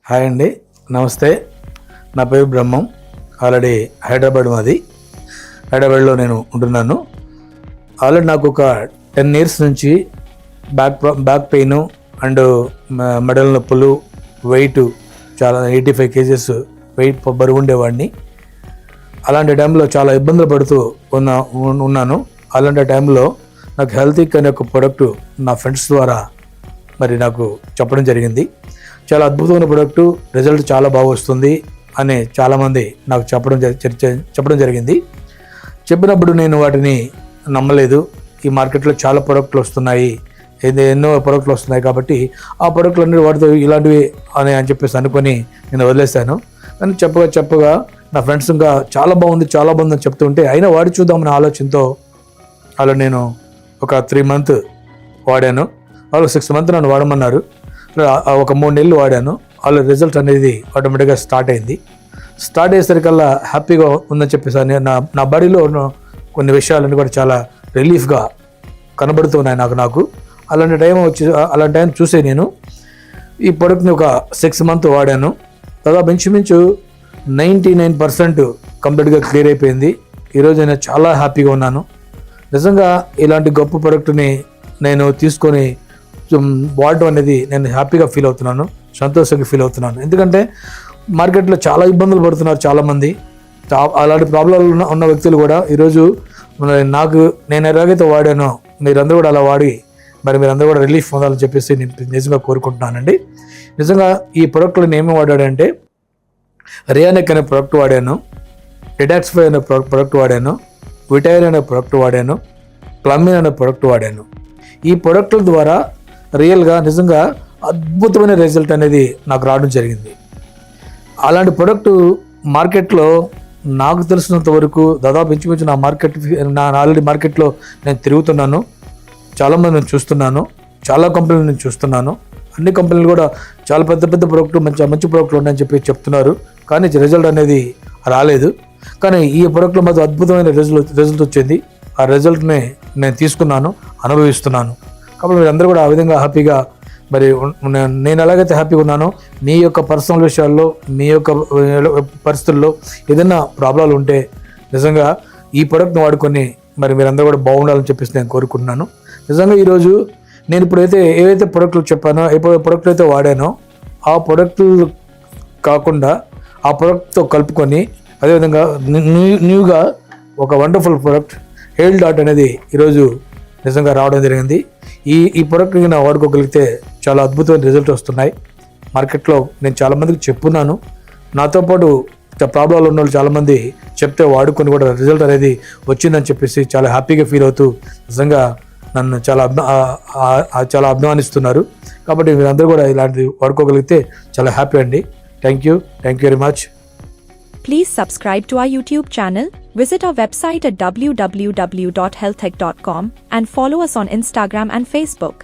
Hi అండి, నమస్తే. నా పేరు బ్రహ్మం. ఆల్రెడీ హైదరాబాద్ మాది. హైదరాబాద్లో నేను ఉంటున్నాను. ఆల్రెడీ నాకు ఒక 10 years నుంచి బ్యాక్ పెయిన్ అండ్ మెడల నొప్పులు, వెయిట్ చాలా 85 kgs వెయిట్ బరువు ఉండేవాడిని. అలాంటి టైంలో చాలా ఇబ్బందులు పడుతూ ఉన్నాను. అలాంటి టైంలో నాకు హెల్తీక్ అనే ఒక ప్రోడక్ట్ నా ఫ్రెండ్స్ ద్వారా మరి నాకు చెప్పడం జరిగింది. చాలా అద్భుతమైన ప్రోడక్టు, రిజల్ట్ చాలా బాగా వస్తుంది అని చాలామంది నాకు చెప్పడం జరిగింది. చెప్పినప్పుడు నేను వాటిని నమ్మలేదు. ఈ మార్కెట్లో చాలా ప్రోడక్ట్లు వస్తున్నాయి, ఎన్నో ప్రోడక్ట్లు వస్తున్నాయి కాబట్టి ఆ ప్రోడక్ట్లు అన్ని వాటితో ఇలాంటివి అని చెప్పేసి అనుకొని నేను వదిలేశాను. కానీ చెప్పగా నా ఫ్రెండ్స్ ఇంకా చాలా బాగుంది అని చెప్తుంటే అయినా వాడి చూద్దామనే ఆలోచనతో అలా నేను ఒక 3 months వాడాను. వాళ్ళు 6 months నన్ను వాడమన్నారు. ఒక 3 నెలలు వాడాను. వాళ్ళ రిజల్ట్ అనేది ఆటోమేటిక్గా స్టార్ట్ అయింది. స్టార్ట్ అయ్యేసరికల్లా హ్యాపీగా ఉందని చెప్పేసి నా బాడీలో ఉన్న కొన్ని విషయాలన్నీ కూడా చాలా రిలీఫ్గా కనబడుతున్నాయి నాకు. అలాంటి టైం చూసే నేను ఈ ప్రోడక్ట్ని ఒక 6 months వాడాను. దాదాపు ఇంచుమించు 99% కంప్లీట్గా క్లియర్ అయిపోయింది. ఈరోజు నేను చాలా హ్యాపీగా ఉన్నాను. నిజంగా ఇలాంటి గొప్ప ప్రోడక్ట్ని నేను తీసుకొని వాడటం అనేది నేను హ్యాపీగా ఫీల్ అవుతున్నాను, సంతోషంగా ఫీల్ అవుతున్నాను. ఎందుకంటే మార్కెట్లో చాలా ఇబ్బందులు పడుతున్నారు చాలామంది. అలాంటి ప్రాబ్లాలు ఉన్న వ్యక్తులు కూడా ఈరోజు నేను ఎలాగైతే వాడానో మీరందరూ కూడా అలా వాడి మరి మీరందరూ కూడా రిలీఫ్ పొందాలని చెప్పేసి నేను నిజంగా కోరుకుంటున్నానండి. నిజంగా ఈ ప్రోడక్ట్లో నేను ఏమి వాడానంటే రియానిక్ అనే ప్రోడక్ట్ వాడాను, డిటాక్సిఫై అనే ప్రోడక్ట్ వాడాను, విటైల్ అనే ప్రోడక్ట్ వాడాను, ప్లమ్మిన్ అనే ప్రోడక్ట్ వాడాను. ఈ ప్రోడక్ట్ల ద్వారా రియల్గా నిజంగా అద్భుతమైన రిజల్ట్ అనేది నాకు రావడం జరిగింది. అలాంటి ప్రోడక్ట్ మార్కెట్లో నాకు తెలిసినంత వరకు దాదాపు ఇంచుమించు నా ఆల్రెడీ మార్కెట్లో నేను తిరుగుతున్నాను. చాలామంది నేను చూస్తున్నాను, చాలా కంపెనీలు నేను చూస్తున్నాను. అన్ని కంపెనీలు కూడా చాలా పెద్ద ప్రోడక్ట్ మంచి ప్రోడక్ట్లు ఉన్నాయని చెప్తున్నారు. కానీ రిజల్ట్ అనేది రాలేదు. కానీ ఈ ప్రోడక్ట్లో మాత్రం అద్భుతమైన రిజల్ట్ వచ్చింది. ఆ రిజల్ట్ని నేను తీసుకున్నాను, అనుభవిస్తున్నాను. కాబట్టి మీరందరూ కూడా ఆ విధంగా హ్యాపీగా మరి నేను ఎలాగైతే హ్యాపీగా ఉన్నానో మీ యొక్క పర్సనల్ విషయాల్లో, మీ యొక్క పరిస్థితుల్లో ఏదైనా ప్రాబ్లాలు ఉంటే నిజంగా ఈ ప్రోడక్ట్ని వాడుకొని మరి మీరందరూ కూడా బాగుండాలని చెప్పేసి నేను కోరుకుంటున్నాను. నిజంగా ఈరోజు నేను ఇప్పుడైతే ఏవైతే ప్రోడక్ట్లు చెప్పానో, ఏ ప్రోడక్ట్లు అయితే వాడానో ఆ ప్రోడక్ట్లు కాకుండా ఆ ప్రోడక్ట్తో కలుపుకొని అదేవిధంగా న్యూగా ఒక వండర్ఫుల్ ప్రోడక్ట్ హెయిల్ డాట్ అనేది ఈరోజు నిజంగా రావడం జరిగింది. ఈ ప్రోడక్ట్ని నా వాడుకోగలిగితే చాలా అద్భుతమైన రిజల్ట్ వస్తున్నాయి. మార్కెట్లో నేను చాలామందికి చెప్పున్నాను. నాతో పాటు ప్రాబ్లాలు ఉన్న వాళ్ళు చాలామంది చెప్తే వాడుకొని కూడా రిజల్ట్ అనేది వచ్చిందని చెప్పేసి చాలా హ్యాపీగా ఫీల్ అవుతూ నిజంగా నన్ను చాలా అభిమానిస్తున్నారు. కాబట్టి మీరందరూ కూడా ఇలాంటివి వాడుకోగలిగితే చాలా హ్యాపీ అండి. Thank you very much. Please subscribe to our YouTube channel, visit our website at www.healthtech.com and follow us on Instagram and Facebook.